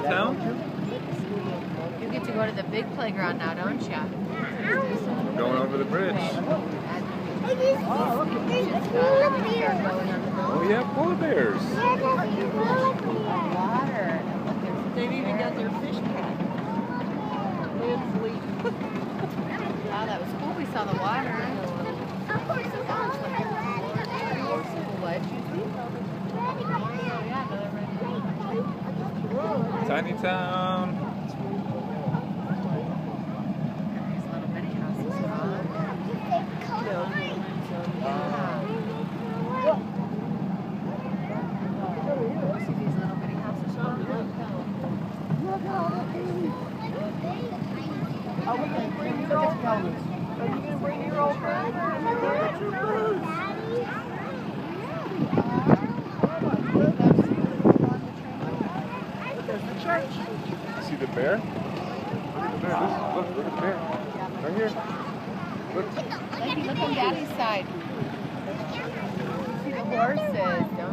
town? You get to go to the big playground now, don't you? We're going over the bridge. Oh yeah, polar bears. Water. They've even got their fish pad. Wow, that was cool. We saw the water. Tiny town. These little mini houses, huh? See these little mini houses, huh? Are you going to bring your old friend? There's the church. See the bear? Look at the bear. Look at the bear. Right here. Look. Look on Daddy's side. See the horses, don't you?